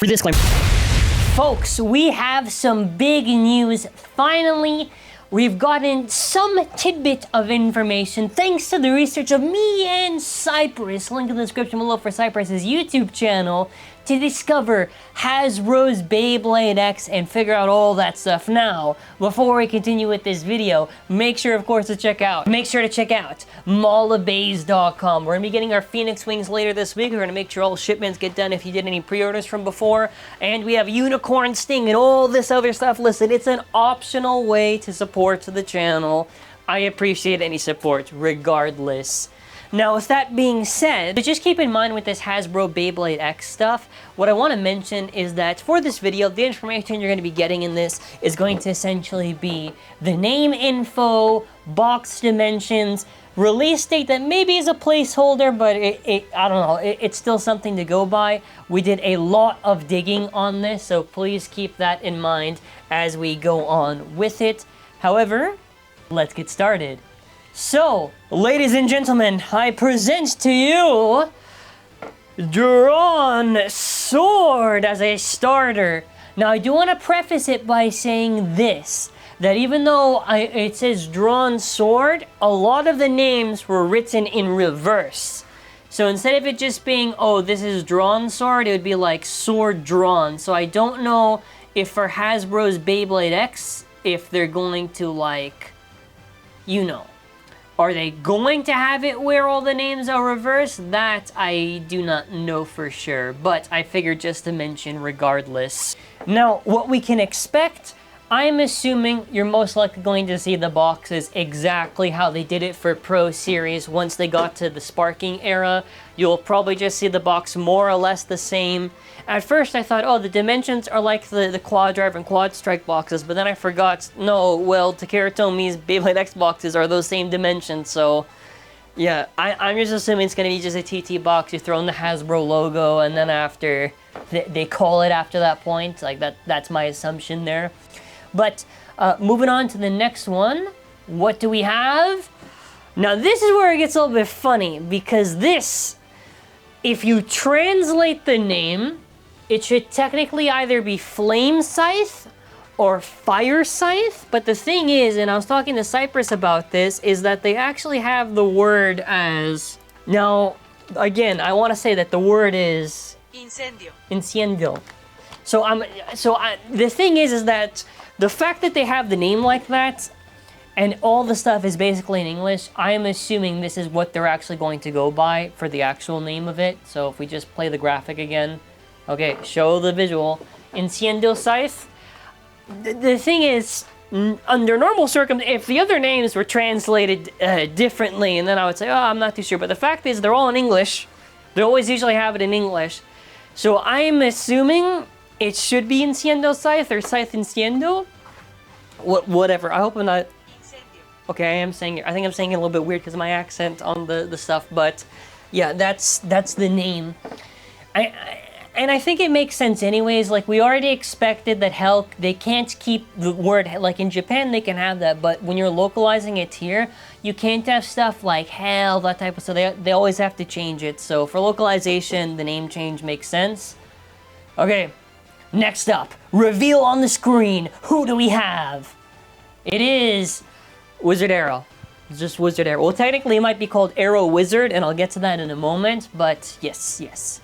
Disclaimer. Folks, we have some big news. Finally, we've gotten some tidbit of information thanks to the research of me and Cypress, link in the description below for Cypress's YouTube channel, to discover Hasbro's Beyblade X and figure out all that stuff. Now, before we continue with this video, make sure of course to check out mallofbays.com. We're gonna be getting our Phoenix Wings later this week. We're gonna make sure all shipments get done if you did any pre-orders from before. And we have Unicorn Sting and all this other stuff listed. It's an optional way to support the channel. I appreciate any support regardless. Now, with that being said, just keep in mind with this Hasbro Beyblade X stuff, what I want to mention is that for this video, the information you're going to be getting in this is going to essentially be the name info, box dimensions, release date that maybe is a placeholder, but I don't know, it's still something to go by. We did a lot of digging on this, so please keep that in mind as we go on with it. However, let's get started. So, ladies and gentlemen, I present to you Drawn Sword as a starter. Now, I do want to preface it by saying this, that even though it says Drawn Sword, a lot of the names were written in reverse. So instead of it just being, oh, this is Drawn Sword, it would be like Sword Drawn. So I don't know if for Hasbro's Beyblade X, if they're going to like, you know, are they going to have it where all the names are reversed? That I do not know for sure, but I figured just to mention regardless. Now, what we can expect, I'm assuming you're most likely going to see the boxes exactly how they did it for Pro Series. Once they got to the sparking era, you'll probably just see the box more or less the same. At first I thought, oh, the dimensions are like the Quad Drive and Quad Strike boxes, but then I forgot, no, well, Takara Tomi's Beyblade X boxes are those same dimensions, so yeah, I'm just assuming it's going to be just a TT box, you throw in the Hasbro logo, and then after, they call it after that point, like that's my assumption there. But moving on to the next one, what do we have? Now this is where it gets a little bit funny, because this, if you translate the name, it should technically either be Flame Scythe or Fire Scythe, but the thing is, and I was talking to Cypress about this, is that they actually have the word as, now, again, I want to say that the word is Incendio. Incendio. So the thing is that the fact that they have the name like that, and all the stuff is basically in English, I am assuming this is what they're actually going to go by for the actual name of it. So if we just play the graphic again, okay, show the visual. Incendio Scythe. The thing is, under normal circumstances, if the other names were translated differently, and then I would say, oh, I'm not too sure. But the fact is, they're all in English. They always usually have it in English. So I'm assuming it should be Incendio Scythe or Scythe Incendio. Whatever. I hope I'm not. Okay, I think I'm saying it a little bit weird because of my accent on the stuff, but yeah, that's the name. And I think it makes sense anyways. Like, we already expected that hell, they can't keep the word, like in Japan they can have that, but when you're localizing it here, you can't have stuff like hell, that type of stuff. They always have to change it. So for localization, the name change makes sense. Okay, next up, reveal on the screen. Who do we have? It is Wizard Arrow. It's just Wizard Arrow. Well, technically it might be called Arrow Wizard, and I'll get to that in a moment, but yes.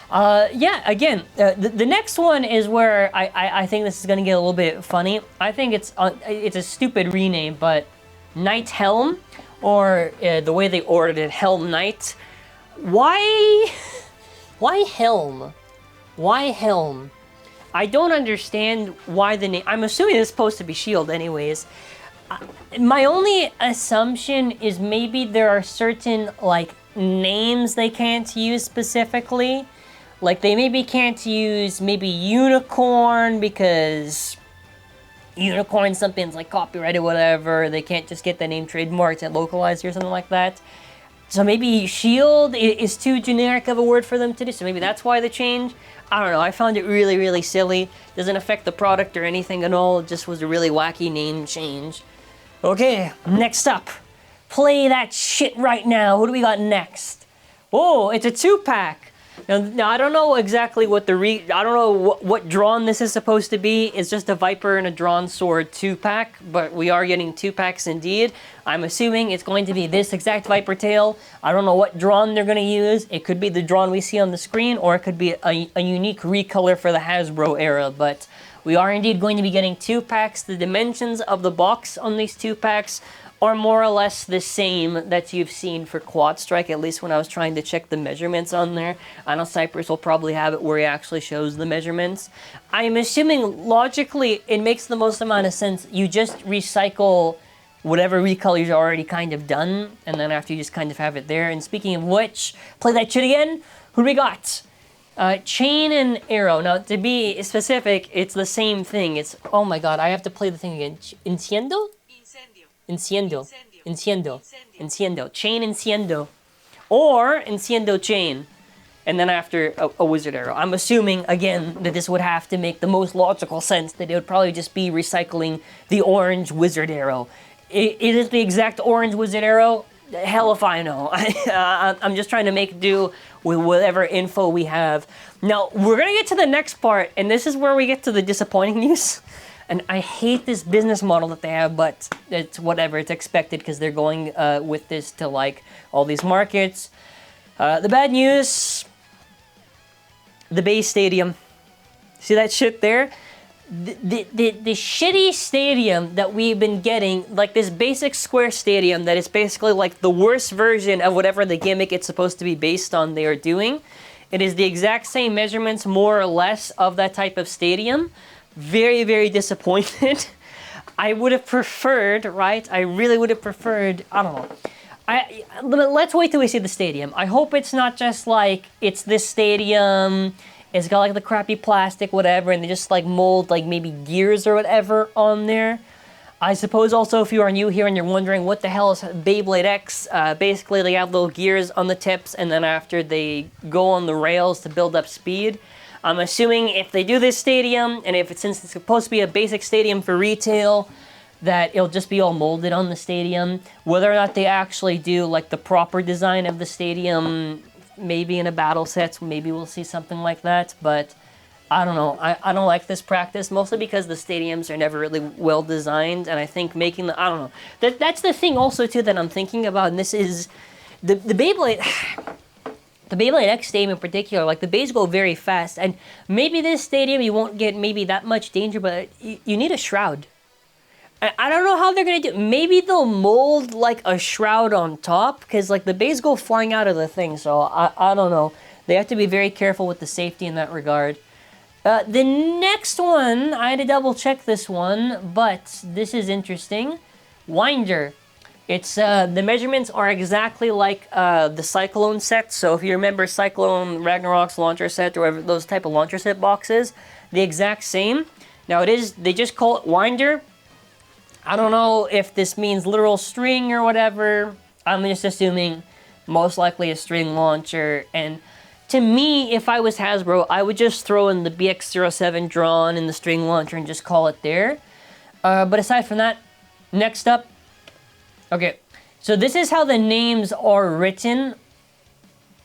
Yeah, again, the next one is where I think this is going to get a little bit funny. I think it's a stupid rename, but Knight Helm, or the way they ordered it, Helm Knight. Why Helm? Why Helm? I don't understand why the name. I'm assuming it's supposed to be Shield anyways. My only assumption is maybe there are certain, like, names they can't use specifically. Like, they maybe can't use maybe Unicorn because Unicorn something's like copyrighted or whatever. They can't just get the name trademarked and localized or something like that. So maybe Shield is too generic of a word for them to do, so maybe that's why they changed. I don't know, I found it really, really silly. Doesn't affect the product or anything at all, it just was a really wacky name change. Okay, next up. Play that shit right now. Who do we got next? Oh, it's a 2-pack. Now I don't know exactly what I don't know what drawn this is supposed to be. It's just a Viper and a Drawn Sword 2-pack, but we are getting 2-packs indeed. I'm assuming it's going to be this exact Viper tail. I don't know what drawn they're going to use. It could be the drawn we see on the screen, or it could be a unique recolor for the Hasbro era, but we are indeed going to be getting 2-packs. The dimensions of the box on these 2-packs are more or less the same that you've seen for Quad Strike, at least when I was trying to check the measurements on there. I know Cypress will probably have it where he actually shows the measurements. I'm assuming logically it makes the most amount of sense. You just recycle whatever recolors are already kind of done, and then after you just kind of have it there. And speaking of which, play that shit again. Who do we got? Chain and arrow. Now, to be specific, it's the same thing. It's, oh my god, I have to play the thing again. Enciendo? Enciendo. Enciendo. Enciendo. Chain Enciendo. Or Enciendo Chain. And then after a wizard arrow. I'm assuming, again, that this would have to make the most logical sense, that it would probably just be recycling the orange wizard arrow. It is the exact orange wizard arrow? Hell if I know. I'm just trying to make do with whatever info we have. Now, we're going to get to the next part, and this is where we get to the disappointing news. And I hate this business model that they have, but it's whatever. It's expected because they're going with this to, like, all these markets. The bad news, the Bay Stadium. See that shit there? The shitty stadium that we've been getting, like this basic square stadium that is basically like the worst version of whatever the gimmick it's supposed to be based on they are doing. It is the exact same measurements, more or less, of that type of stadium. Very, very disappointed. I would have preferred, right? I really would have preferred, I don't know. Let's wait till we see the stadium. I hope it's not just like, it's this stadium, it's got like the crappy plastic, whatever, and they just like mold like maybe gears or whatever on there. I suppose also if you are new here and you're wondering what the hell is Beyblade X, basically they have little gears on the tips and then after they go on the rails to build up speed. I'm assuming if they do this stadium, and if it's, since it's supposed to be a basic stadium for retail, that it'll just be all molded on the stadium. Whether or not they actually do like the proper design of the stadium, maybe in a battle set, maybe we'll see something like that, but I don't know. I don't like this practice, mostly because the stadiums are never really well designed, and I think making the, I don't know. That's the thing also too that I'm thinking about, and this is the Beyblade. The Beyblade X stadium in particular, like the bays go very fast, and maybe this stadium you won't get maybe that much danger, but you need a shroud. I don't know how they're gonna do. Maybe they'll mold like a shroud on top, because like the bays go flying out of the thing, so I don't know. They have to be very careful with the safety in that regard. The next one, I had to double check this one, but this is interesting. Winder. It's, the measurements are exactly like the Cyclone set. So if you remember Cyclone Ragnarok's launcher set or whatever, those type of launcher set boxes, the exact same. Now it is, they just call it Winder. I don't know if this means literal string or whatever. I'm just assuming most likely a string launcher. And to me, if I was Hasbro, I would just throw in the BX-07 drawn in the string launcher and just call it there. But aside from that, next up, okay, so this is how the names are written.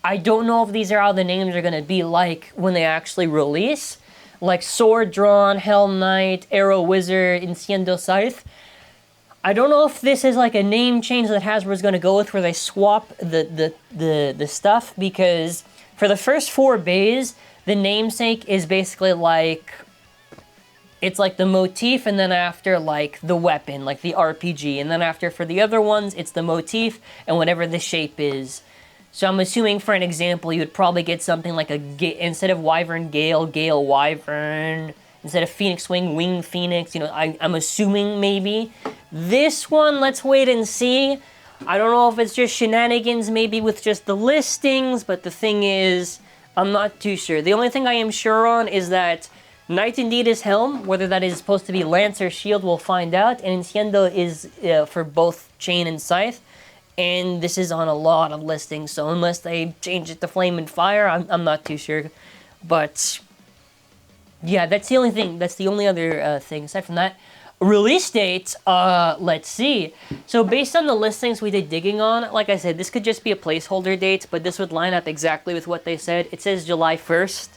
I don't know if these are how the names are going to be like when they actually release. Like Sword Drawn, Hell Knight, Arrow Wizard, Enciendo Scythe. I don't know if this is like a name change that Hasbro is going to go with where they swap the stuff, because for the first 4 bays, the namesake is basically like, it's like the motif, and then after like the weapon, like the RPG, and then after for the other ones, it's the motif and whatever the shape is. So I'm assuming for an example, you would probably get something like instead of Wyvern Gale, Gale Wyvern, instead of Phoenix Wing, Wing Phoenix, you know, I'm assuming maybe. This one, let's wait and see. I don't know if it's just shenanigans maybe with just the listings, but the thing is, I'm not too sure. The only thing I am sure on is that Knight indeed is Helm, whether that is supposed to be Lance or Shield, we'll find out, and Enciendo is for both Chain and Scythe, and this is on a lot of listings, so unless they change it to Flame and Fire, I'm not too sure, but yeah, that's the only thing, that's the only other thing. Aside from that, Release date, let's see. So based on the listings we did digging on, like I said, this could just be a placeholder date, but this would line up exactly with what they said. It says July 1st.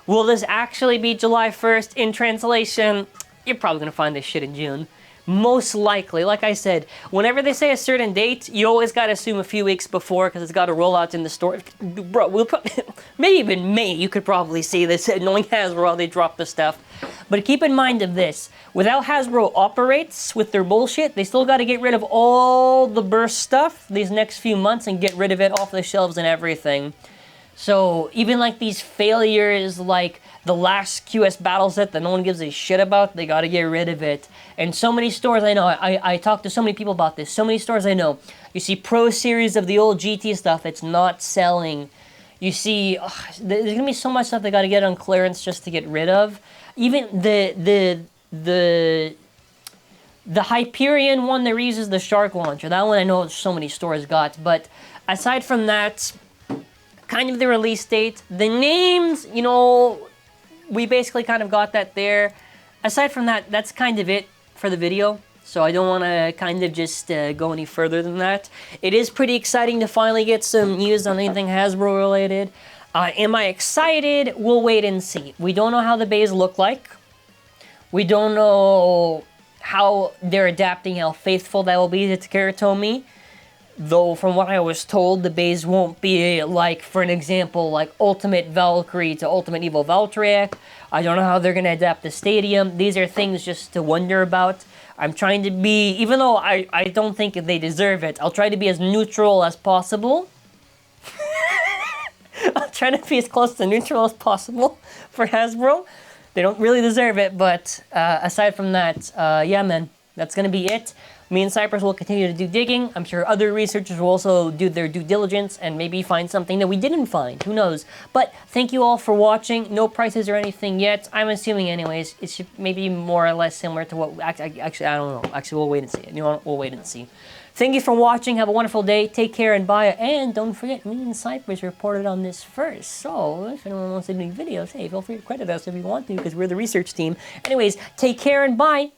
Will this actually be July 1st? In translation, you're probably going to find this shit in June. Most likely. Like I said, whenever they say a certain date, you always got to assume a few weeks before because it's got to roll out in the store. Bro, we'll maybe even May, you could probably see this, knowing Hasbro how they drop the stuff. But keep in mind of this. With how Hasbro operates with their bullshit, they still got to get rid of all the burst stuff these next few months and get rid of it off the shelves and everything. So even like these failures, like the last QS battle set that no one gives a shit about, they got to get rid of it. And so many stores I know, I talked to so many people about this, so many stores I know, you see Pro Series of the old GT stuff, it's not selling. You see, there's going to be so much stuff they got to get on clearance just to get rid of. Even the Hyperion one that reuses the Shark launcher, that one I know so many stores got. But aside from that, kind of the release date, the names, you know, we basically kind of got that there. Aside from that, that's kind of it for the video. So I don't want to kind of just go any further than that. It is pretty exciting to finally get some news on anything Hasbro related. Am I excited? We'll wait and see. We don't know how the bays look like. We don't know how they're adapting, how faithful that will be to Takeratomi. Though, from what I was told, the bays won't be like, for an example, like Ultimate Valkyrie to Ultimate Evil Valkyrie. I don't know how they're going to adapt the stadium. These are things just to wonder about. I'm trying to be, even though I don't think they deserve it, I'll try to be as neutral as possible. I'll try to be as close to neutral as possible for Hasbro. They don't really deserve it, but aside from that, yeah, man, that's going to be it. Me and Cypress will continue to do digging. I'm sure other researchers will also do their due diligence and maybe find something that we didn't find. Who knows? But thank you all for watching. No prices or anything yet. I'm assuming anyways. It should maybe more or less similar to what... Actually, I don't know. Actually, we'll wait and see. You know what? We'll wait and see. Thank you for watching. Have a wonderful day. Take care and bye. And don't forget, me and Cypress reported on this first. So if anyone wants to do videos, hey, feel free to credit us if you want to because we're the research team. Anyways, take care and bye.